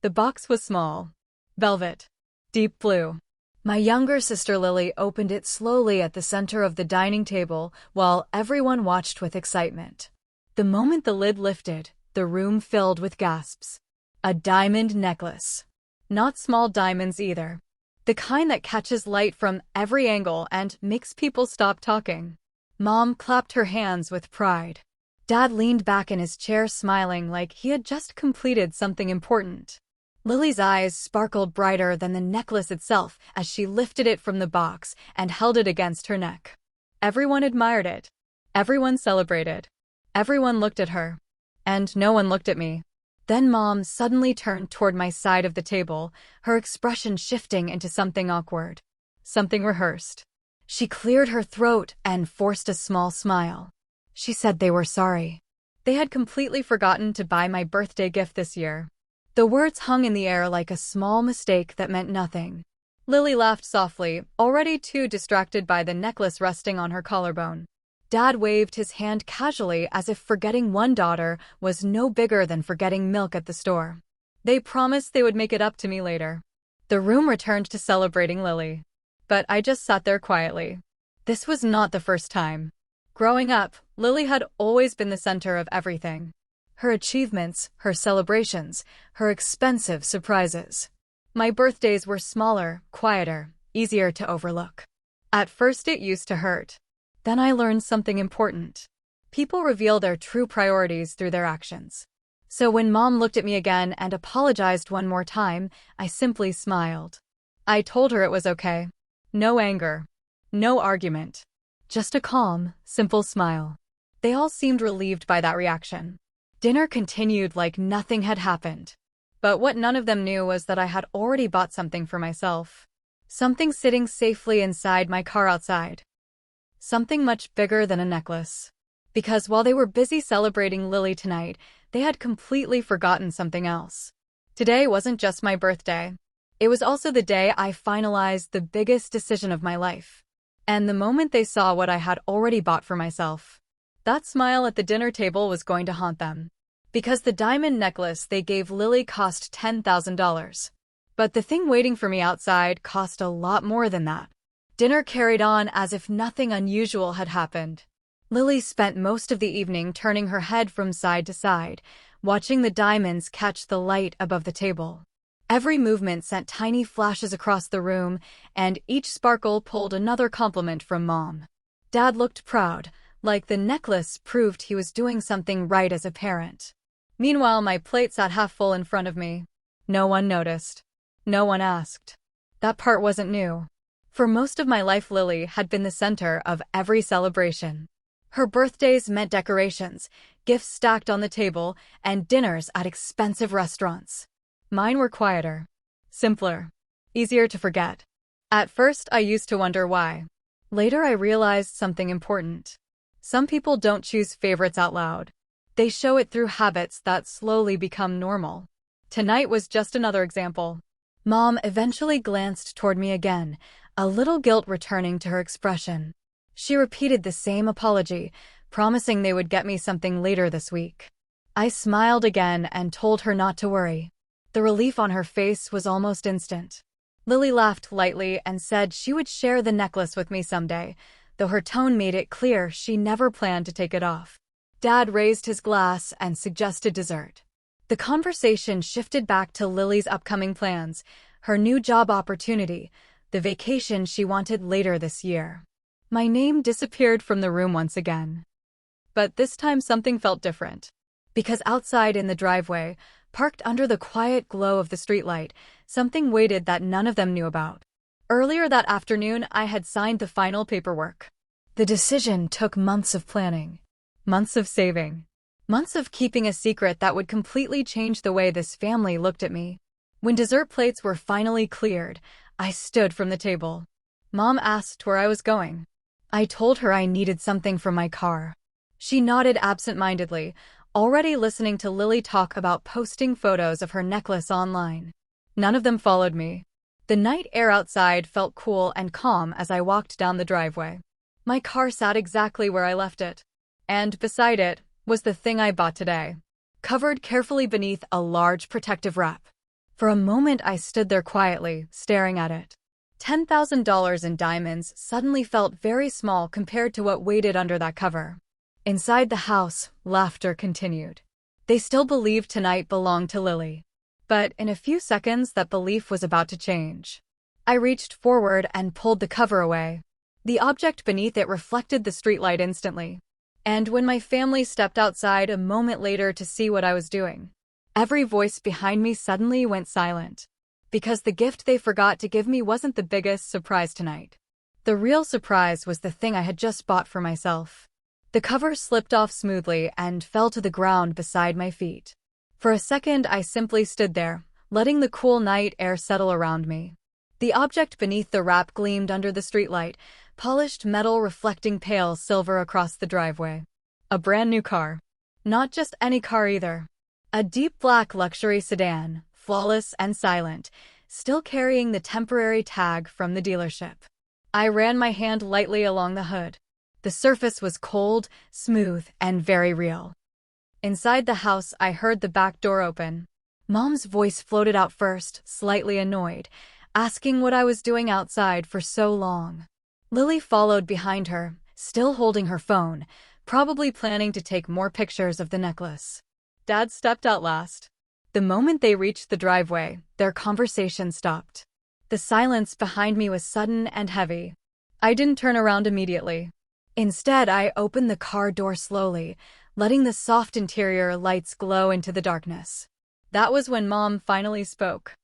The box was small. Velvet. Deep blue. My younger sister Lily opened it slowly at the center of the dining table while everyone watched with excitement. The moment the lid lifted, the room filled with gasps. A diamond necklace. Not small diamonds either. The kind that catches light from every angle and makes people stop talking. Mom clapped her hands with pride. Dad leaned back in his chair smiling like he had just completed something important. Lily's eyes sparkled brighter than the necklace itself as she lifted it from the box and held it against her neck. Everyone admired it. Everyone celebrated. Everyone looked at her. And no one looked at me. Then Mom suddenly turned toward my side of the table, her expression shifting into something awkward. Something rehearsed. She cleared her throat and forced a small smile. She said they were sorry. They had completely forgotten to buy my birthday gift this year. The words hung in the air like a small mistake that meant nothing. Lily laughed softly, already too distracted by the necklace resting on her collarbone. Dad waved his hand casually as if forgetting one daughter was no bigger than forgetting milk at the store. They promised they would make it up to me later. The room returned to celebrating Lily. But I just sat there quietly. This was not the first time. Growing up, Lily had always been the center of everything. Her achievements, her celebrations, her expensive surprises. My birthdays were smaller, quieter, easier to overlook. At first it used to hurt. Then I learned something important. People reveal their true priorities through their actions. So when Mom looked at me again and apologized one more time, I simply smiled. I told her it was okay. No anger. No argument. Just a calm, simple smile. They all seemed relieved by that reaction. Dinner continued like nothing had happened. But what none of them knew was that I had already bought something for myself. Something sitting safely inside my car outside. Something much bigger than a necklace. Because while they were busy celebrating Lily tonight, they had completely forgotten something else. Today wasn't just my birthday. It was also the day I finalized the biggest decision of my life. And the moment they saw what I had already bought for myself, that smile at the dinner table was going to haunt them. Because the diamond necklace they gave Lily cost $10,000. But the thing waiting for me outside cost a lot more than that. Dinner carried on as if nothing unusual had happened. Lily spent most of the evening turning her head from side to side, watching the diamonds catch the light above the table. Every movement sent tiny flashes across the room, and each sparkle pulled another compliment from Mom. Dad looked proud, like the necklace proved he was doing something right as a parent. Meanwhile, my plate sat half full in front of me. No one noticed. No one asked. That part wasn't new. For most of my life, Lily had been the center of every celebration. Her birthdays meant decorations, gifts stacked on the table, and dinners at expensive restaurants. Mine were quieter, simpler, easier to forget. At first, I used to wonder why. Later, I realized something important. Some people don't choose favorites out loud. They show it through habits that slowly become normal. Tonight was just another example. Mom eventually glanced toward me again, a little guilt returning to her expression. She repeated the same apology, promising they would get me something later this week. I smiled again and told her not to worry. The relief on her face was almost instant. Lily laughed lightly and said she would share the necklace with me someday, though her tone made it clear she never planned to take it off. Dad raised his glass and suggested dessert. The conversation shifted back to Lily's upcoming plans, her new job opportunity, the vacation she wanted later this year. My name disappeared from the room once again. But this time something felt different. Because outside in the driveway, parked under the quiet glow of the streetlight, something waited that none of them knew about. Earlier that afternoon, I had signed the final paperwork. The decision took months of planning, months of saving, months of keeping a secret that would completely change the way this family looked at me. When dessert plates were finally cleared, I stood from the table. Mom asked where I was going. I told her I needed something from my car. She nodded absent-mindedly, already listening to Lily talk about posting photos of her necklace online. None of them followed me. The night air outside felt cool and calm as I walked down the driveway. My car sat exactly where I left it. And beside it was the thing I bought today, covered carefully beneath a large protective wrap. For a moment I stood there quietly, staring at it. $10,000 in diamonds suddenly felt very small compared to what waited under that cover. Inside the house, laughter continued. They still believed tonight belonged to Lily. But in a few seconds that belief was about to change. I reached forward and pulled the cover away. The object beneath it reflected the streetlight instantly. And when my family stepped outside a moment later to see what I was doing, every voice behind me suddenly went silent. Because the gift they forgot to give me wasn't the biggest surprise tonight. The real surprise was the thing I had just bought for myself. The cover slipped off smoothly and fell to the ground beside my feet. For a second I simply stood there, letting the cool night air settle around me. The object beneath the wrap gleamed under the streetlight, polished metal reflecting pale silver across the driveway. A brand new car. Not just any car either. A deep black luxury sedan, flawless and silent, still carrying the temporary tag from the dealership. I ran my hand lightly along the hood. The surface was cold, smooth, and very real. Inside the house, I heard the back door open. Mom's voice floated out first, slightly annoyed, asking what I was doing outside for so long. Lily followed behind her, still holding her phone, probably planning to take more pictures of the necklace. Dad stepped out last. The moment they reached the driveway, their conversation stopped. The silence behind me was sudden and heavy. I didn't turn around immediately. Instead, I opened the car door slowly, letting the soft interior lights glow into the darkness. That was when Mom finally spoke.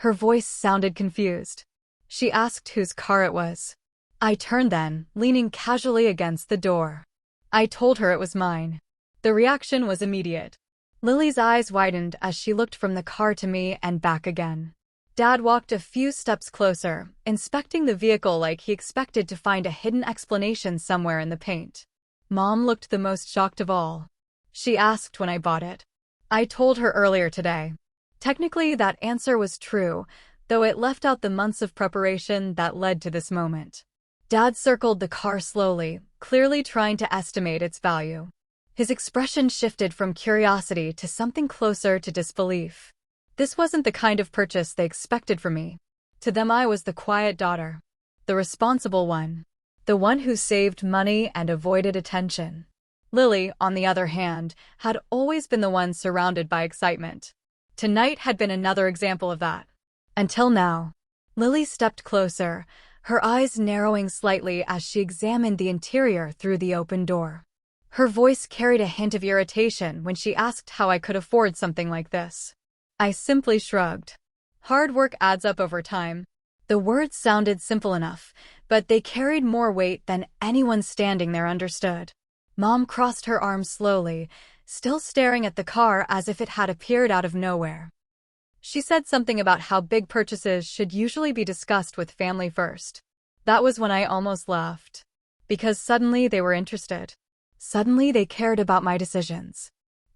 Her voice sounded confused. She asked whose car it was. I turned then, leaning casually against the door. I told her it was mine. The reaction was immediate. Lily's eyes widened as she looked from the car to me and back again. Dad walked a few steps closer, inspecting the vehicle like he expected to find a hidden explanation somewhere in the paint. Mom looked the most shocked of all. She asked when I bought it. I told her earlier today. Technically, that answer was true, though it left out the months of preparation that led to this moment. Dad circled the car slowly, clearly trying to estimate its value. His expression shifted from curiosity to something closer to disbelief. This wasn't the kind of purchase they expected from me. To them I was the quiet daughter. The responsible one. The one who saved money and avoided attention. Lily, on the other hand, had always been the one surrounded by excitement. Tonight had been another example of that. Until now. Lily stepped closer, her eyes narrowing slightly as she examined the interior through the open door. Her voice carried a hint of irritation when she asked how I could afford something like this. I simply shrugged. Hard work adds up over time. The words sounded simple enough, but they carried more weight than anyone standing there understood. Mom crossed her arms slowly, still staring at the car as if it had appeared out of nowhere. She said something about how big purchases should usually be discussed with family first. That was when I almost laughed. Because suddenly they were interested. Suddenly they cared about my decisions.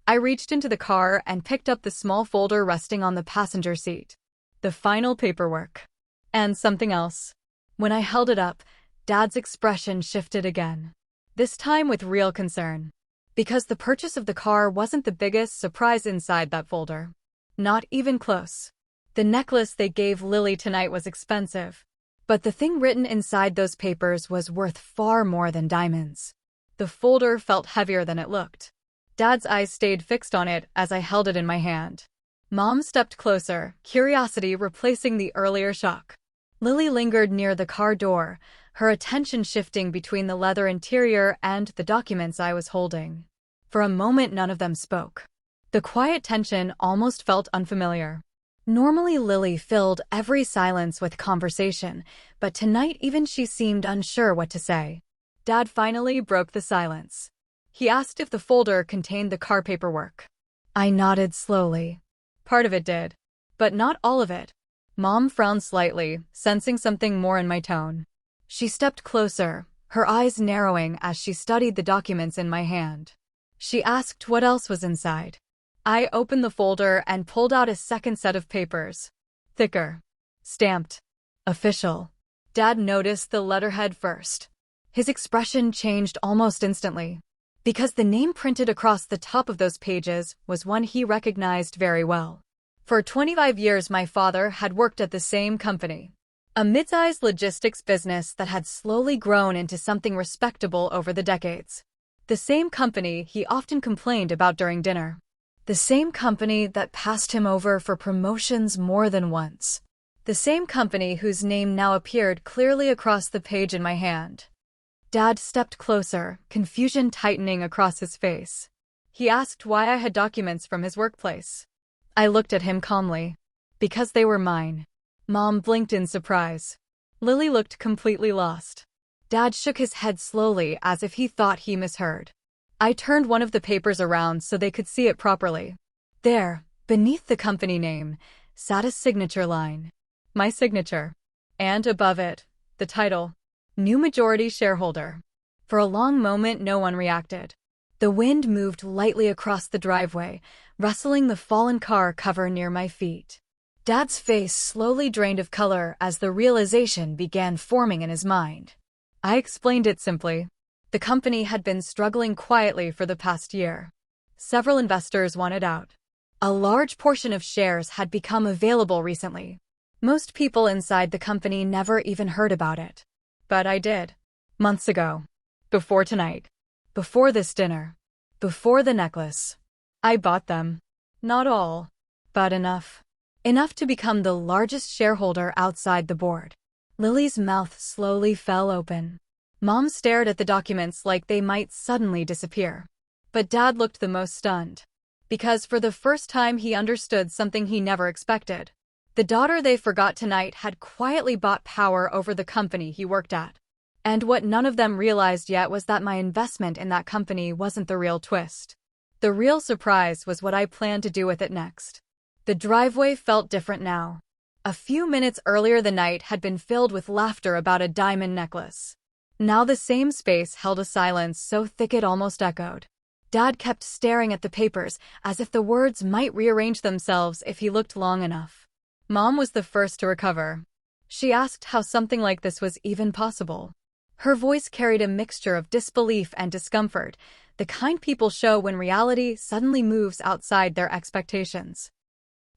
I reached into the car and picked up the small folder resting on the passenger seat. The final paperwork. And something else. When I held it up, Dad's expression shifted again. This time with real concern. Because the purchase of the car wasn't the biggest surprise inside that folder. Not even close. The necklace they gave Lily tonight was expensive. But the thing written inside those papers was worth far more than diamonds. The folder felt heavier than it looked. Dad's eyes stayed fixed on it as I held it in my hand. Mom stepped closer, curiosity replacing the earlier shock. Lily lingered near the car door, her attention shifting between the leather interior and the documents I was holding. For a moment, none of them spoke. The quiet tension almost felt unfamiliar. Normally, Lily filled every silence with conversation, but tonight even she seemed unsure what to say. Dad finally broke the silence. He asked if the folder contained the car paperwork. I nodded slowly. Part of it did, but not all of it. Mom frowned slightly, sensing something more in my tone. She stepped closer, her eyes narrowing as she studied the documents in my hand. She asked what else was inside. I opened the folder and pulled out a second set of papers. Thicker. Stamped. Official. Dad noticed the letterhead first. His expression changed almost instantly. Because the name printed across the top of those pages was one he recognized very well. For 25 years, my father had worked at the same company, a mid-sized logistics business that had slowly grown into something respectable over the decades. The same company he often complained about during dinner. The same company that passed him over for promotions more than once. The same company whose name now appeared clearly across the page in my hand. Dad stepped closer, confusion tightening across his face. He asked why I had documents from his workplace. I looked at him calmly. Because they were mine. Mom blinked in surprise. Lily looked completely lost. Dad shook his head slowly as if he thought he misheard. I turned one of the papers around so they could see it properly. There, beneath the company name, sat a signature line. My signature. And above it, the title. New majority shareholder. For a long moment, no one reacted. The wind moved lightly across the driveway, rustling the fallen car cover near my feet. Dad's face slowly drained of color as the realization began forming in his mind. I explained it simply. The company had been struggling quietly for the past year. Several investors wanted out. A large portion of shares had become available recently. Most people inside the company never even heard about it. But I did. Months ago. Before tonight. Before this dinner. Before the necklace. I bought them. Not all. But enough. Enough to become the largest shareholder outside the board. Lily's mouth slowly fell open. Mom stared at the documents like they might suddenly disappear. But Dad looked the most stunned. Because for the first time he understood something he never expected. The daughter they forgot tonight had quietly bought power over the company he worked at. And what none of them realized yet was that my investment in that company wasn't the real twist. The real surprise was what I planned to do with it next. The driveway felt different now. A few minutes earlier, the night had been filled with laughter about a diamond necklace. Now the same space held a silence so thick it almost echoed. Dad kept staring at the papers as if the words might rearrange themselves if he looked long enough. Mom was the first to recover. She asked how something like this was even possible. Her voice carried a mixture of disbelief and discomfort, the kind people show when reality suddenly moves outside their expectations.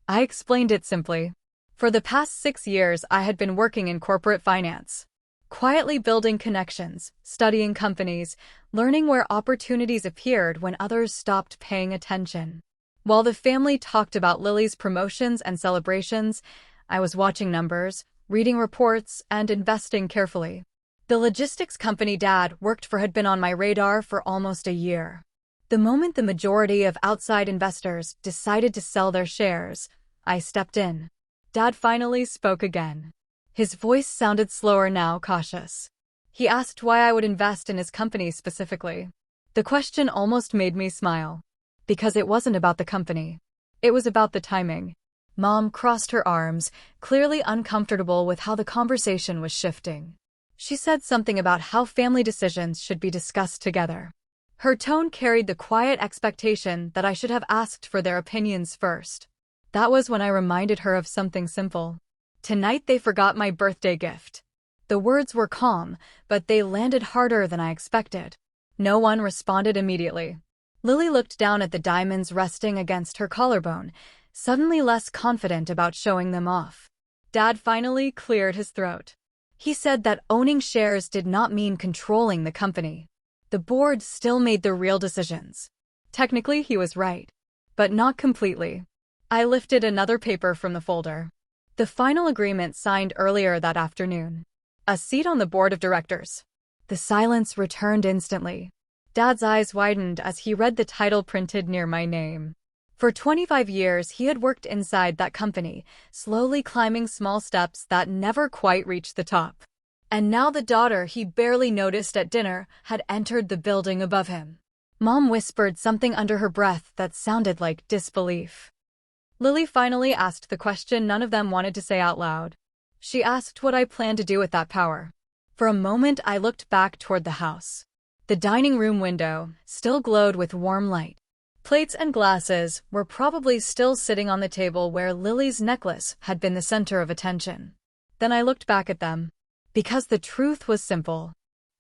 I explained it simply. For the past 6 years, I had been working in corporate finance. Quietly building connections, studying companies, learning where opportunities appeared when others stopped paying attention. While the family talked about Lily's promotions and celebrations, I was watching numbers, reading reports, and investing carefully. The logistics company Dad worked for had been on my radar for almost a year. The moment the majority of outside investors decided to sell their shares, I stepped in. Dad finally spoke again. His voice sounded slower now, cautious. He asked why I would invest in his company specifically. The question almost made me smile. Because it wasn't about the company. It was about the timing. Mom crossed her arms, clearly uncomfortable with how the conversation was shifting. She said something about how family decisions should be discussed together. Her tone carried the quiet expectation that I should have asked for their opinions first. That was when I reminded her of something simple. Tonight they forgot my birthday gift. The words were calm, but they landed harder than I expected. No one responded immediately. Lily looked down at the diamonds resting against her collarbone, suddenly less confident about showing them off. Dad finally cleared his throat. He said that owning shares did not mean controlling the company. The board still made the real decisions. Technically, he was right. But not completely. I lifted another paper from the folder. The final agreement signed earlier that afternoon. A seat on the board of directors. The silence returned instantly. Dad's eyes widened as he read the title printed near my name. For 25 years, he had worked inside that company, slowly climbing small steps that never quite reached the top. And now the daughter he barely noticed at dinner had entered the building above him. Mom whispered something under her breath that sounded like disbelief. Lily finally asked the question none of them wanted to say out loud. She asked what I planned to do with that power. For a moment, I looked back toward the house. The dining room window still glowed with warm light. Plates and glasses were probably still sitting on the table where Lily's necklace had been the center of attention. Then I looked back at them. Because the truth was simple.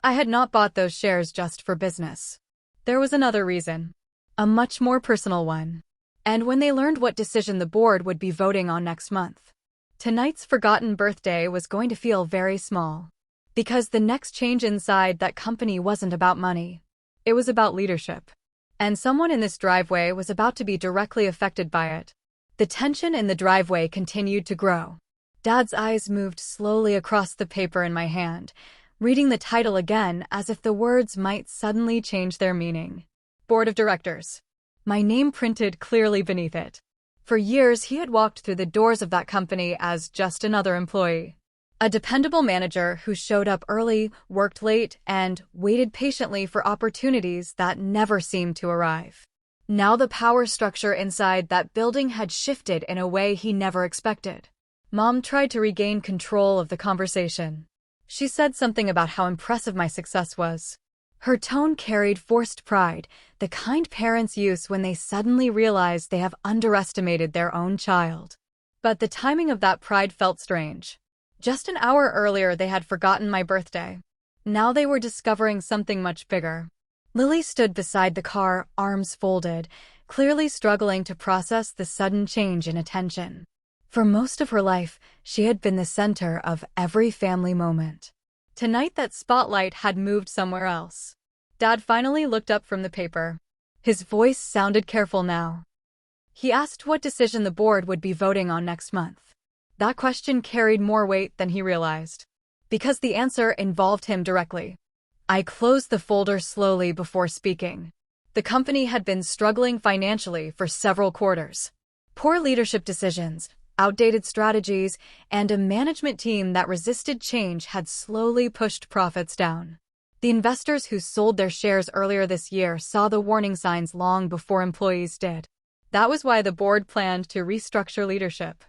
I had not bought those shares just for business. There was another reason. A much more personal one. and when they learned what decision the board would be voting on next month. Tonight's forgotten birthday was going to feel very small. Because the next change inside that company wasn't about money. It was about leadership. And someone in this driveway was about to be directly affected by it. The tension in the driveway continued to grow. Dad's eyes moved slowly across the paper in my hand, reading the title again as if the words might suddenly change their meaning. Board of Directors. My name printed clearly beneath it. For years, he had walked through the doors of that company as just another employee. A dependable manager who showed up early, worked late, and waited patiently for opportunities that never seemed to arrive. Now the power structure inside that building had shifted in a way he never expected. Mom tried to regain control of the conversation. She said something about how impressive my success was. Her tone carried forced pride, the kind parents use when they suddenly realize they have underestimated their own child. But the timing of that pride felt strange. Just an hour earlier, they had forgotten my birthday. Now they were discovering something much bigger. Lily stood beside the car, arms folded, clearly struggling to process the sudden change in attention. For most of her life, she had been the center of every family moment. Tonight, that spotlight had moved somewhere else. Dad finally looked up from the paper. His voice sounded careful now. He asked what decision the board would be voting on next month. That question carried more weight than he realized, because the answer involved him directly. I closed the folder slowly before speaking. The company had been struggling financially for several quarters. Poor leadership decisions, outdated strategies, and a management team that resisted change had slowly pushed profits down. The investors who sold their shares earlier this year saw the warning signs long before employees did. That was why the board planned to restructure leadership.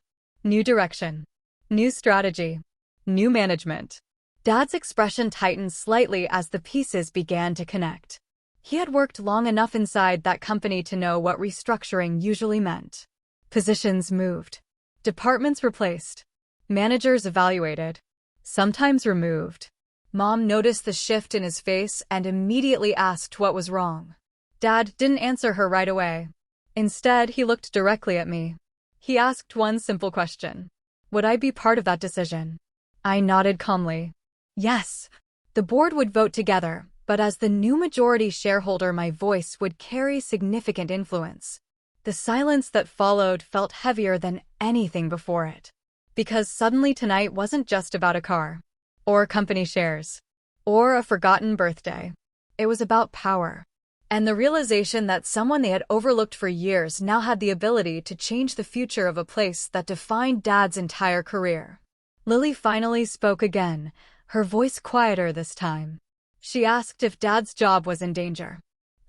New direction. New strategy. New management. Dad's expression tightened slightly as the pieces began to connect. He had worked long enough inside that company to know what restructuring usually meant. Positions moved. Departments replaced. Managers evaluated. Sometimes removed. Mom noticed the shift in his face and immediately asked what was wrong. Dad didn't answer her right away. Instead, he looked directly at me. He asked one simple question. Would I be part of that decision? I nodded calmly. Yes. The board would vote together, but as the new majority shareholder, my voice would carry significant influence. The silence that followed felt heavier than anything before it. Because suddenly tonight wasn't just about a car, or company shares, or a forgotten birthday. It was about power. And the realization that someone they had overlooked for years now had the ability to change the future of a place that defined Dad's entire career. Lily finally spoke again, her voice quieter this time. She asked if Dad's job was in danger.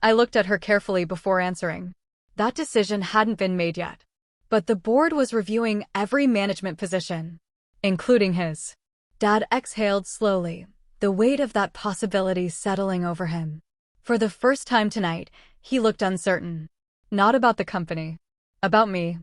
I looked at her carefully before answering. That decision hadn't been made yet. But the board was reviewing every management position, including his. Dad exhaled slowly, the weight of that possibility settling over him. For the first time tonight, he looked uncertain. Not about the company. About me.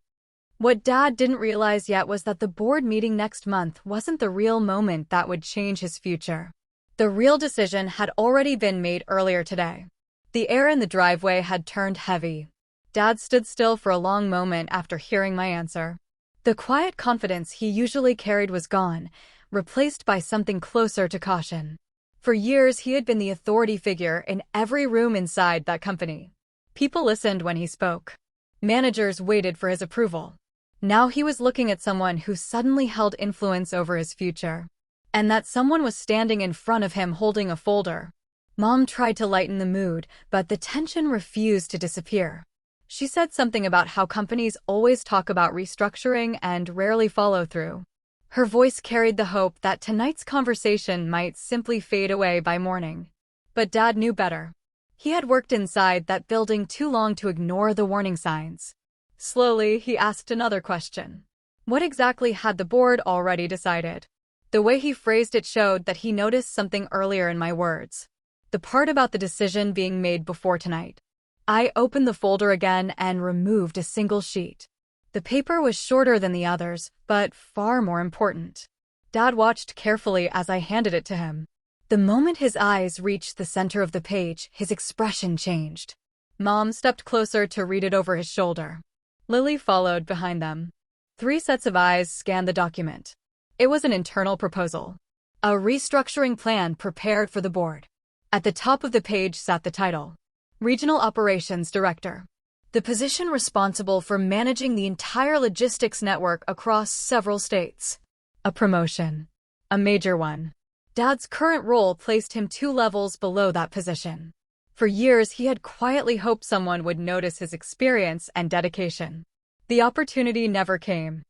What Dad didn't realize yet was that the board meeting next month wasn't the real moment that would change his future. The real decision had already been made earlier today. The air in the driveway had turned heavy. Dad stood still for a long moment after hearing my answer. The quiet confidence he usually carried was gone, replaced by something closer to caution. For years, he had been the authority figure in every room inside that company. People listened when he spoke. Managers waited for his approval. Now he was looking at someone who suddenly held influence over his future. And that someone was standing in front of him holding a folder. Mom tried to lighten the mood, but the tension refused to disappear. She said something about how companies always talk about restructuring and rarely follow through. Her voice carried the hope that tonight's conversation might simply fade away by morning. But Dad knew better. He had worked inside that building too long to ignore the warning signs. Slowly, he asked another question. What exactly had the board already decided? The way he phrased it showed that he noticed something earlier in my words. The part about the decision being made before tonight. I opened the folder again and removed a single sheet. The paper was shorter than the others, but far more important. Dad watched carefully as I handed it to him. The moment his eyes reached the center of the page, his expression changed. Mom stepped closer to read it over his shoulder. Lily followed behind them. 3 sets of eyes scanned the document. It was an internal proposal. A restructuring plan prepared for the board. At the top of the page sat the title, Regional Operations Director. The position responsible for managing the entire logistics network across several states. A promotion. A major one. Dad's current role placed him 2 levels below that position. For years, he had quietly hoped someone would notice his experience and dedication. The opportunity never came.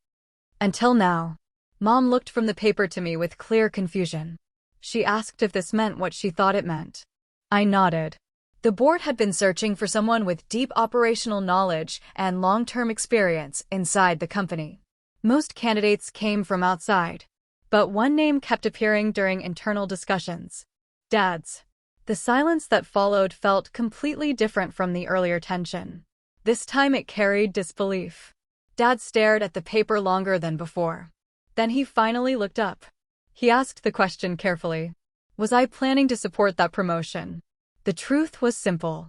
Until now. Mom looked from the paper to me with clear confusion. She asked if this meant what she thought it meant. I nodded. The board had been searching for someone with deep operational knowledge and long-term experience inside the company. Most candidates came from outside, but one name kept appearing during internal discussions. Dad's. The silence that followed felt completely different from the earlier tension. This time it carried disbelief. Dad stared at the paper longer than before. Then he finally looked up. He asked the question carefully. Was I planning to support that promotion? The truth was simple.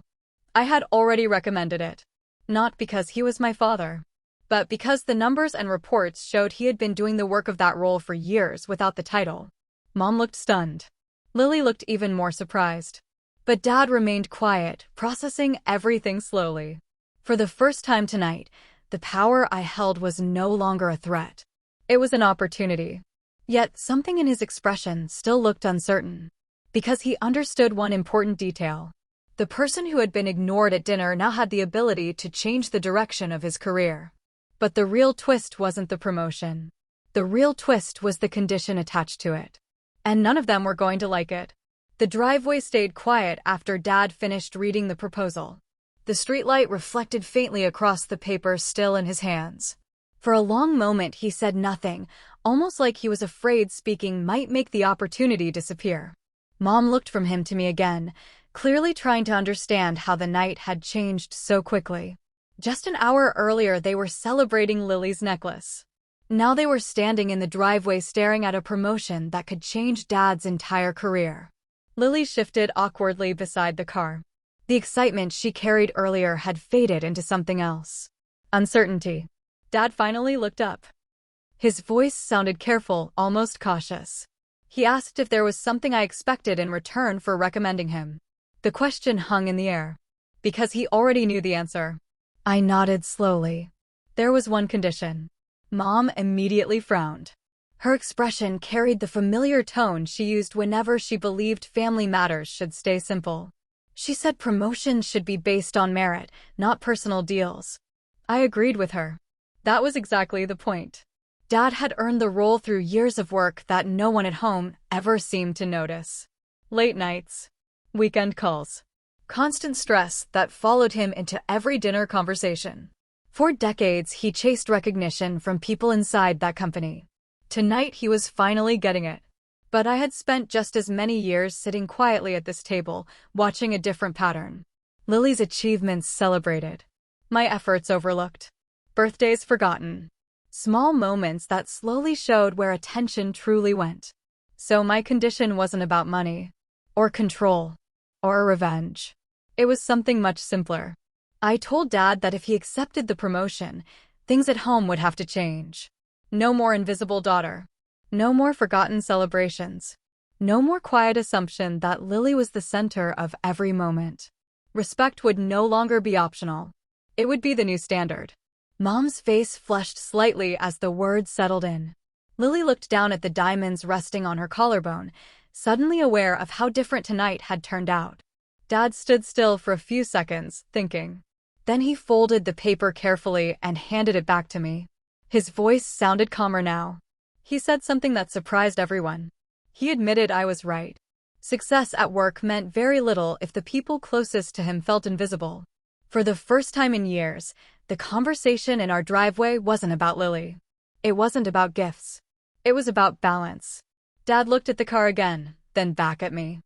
I had already recommended it. Not because he was my father, but because the numbers and reports showed he had been doing the work of that role for years without the title. Mom looked stunned. Lily looked even more surprised. But Dad remained quiet, processing everything slowly. For the first time tonight, the power I held was no longer a threat. It was an opportunity. Yet something in his expression still looked uncertain. Because he understood one important detail. The person who had been ignored at dinner now had the ability to change the direction of his career. But the real twist wasn't the promotion. The real twist was the condition attached to it. And none of them were going to like it. The driveway stayed quiet after Dad finished reading the proposal. The streetlight reflected faintly across the paper still in his hands. For a long moment he said nothing, almost like he was afraid speaking might make the opportunity disappear. Mom looked from him to me again, clearly trying to understand how the night had changed so quickly. Just an hour earlier they were celebrating Lily's necklace. Now they were standing in the driveway staring at a promotion that could change Dad's entire career. Lily shifted awkwardly beside the car. The excitement she carried earlier had faded into something else. Uncertainty. Dad finally looked up. His voice sounded careful, almost cautious. He asked if there was something I expected in return for recommending him. The question hung in the air. Because he already knew the answer. I nodded slowly. There was one condition. Mom immediately frowned. Her expression carried the familiar tone she used whenever she believed family matters should stay simple. She said promotions should be based on merit, not personal deals. I agreed with her. That was exactly the point. Dad had earned the role through years of work that no one at home ever seemed to notice. Late nights. Weekend calls. Constant stress that followed him into every dinner conversation. For decades, he chased recognition from people inside that company. Tonight, he was finally getting it. But I had spent just as many years sitting quietly at this table, watching a different pattern. Lily's achievements celebrated. My efforts overlooked. Birthdays forgotten. Small moments that slowly showed where attention truly went. So my condition wasn't about money, or control, or revenge. It was something much simpler. I told Dad that if he accepted the promotion, things at home would have to change. No more invisible daughter. No more forgotten celebrations. No more quiet assumption that Lily was the center of every moment. Respect would no longer be optional. It would be the new standard. Mom's face flushed slightly as the words settled in. Lily looked down at the diamonds resting on her collarbone, suddenly aware of how different tonight had turned out. Dad stood still for a few seconds, thinking. Then he folded the paper carefully and handed it back to me. His voice sounded calmer now. He said something that surprised everyone. He admitted I was right. Success at work meant very little if the people closest to him felt invisible. For the first time in years, the conversation in our driveway wasn't about Lily. It wasn't about gifts. It was about balance. Dad looked at the car again, then back at me.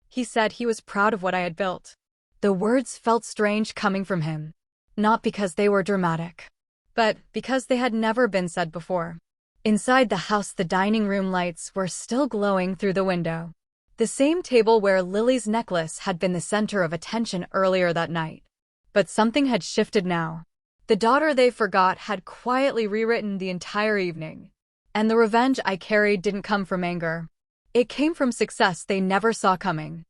He said he was proud of what I had built. The words felt strange coming from him. Not because they were dramatic, but because they had never been said before. Inside the house, the dining room lights were still glowing through the window. The same table where Lily's necklace had been the center of attention earlier that night. But something had shifted now. The daughter they forgot had quietly rewritten the entire evening. And the revenge I carried didn't come from anger. It came from success they never saw coming.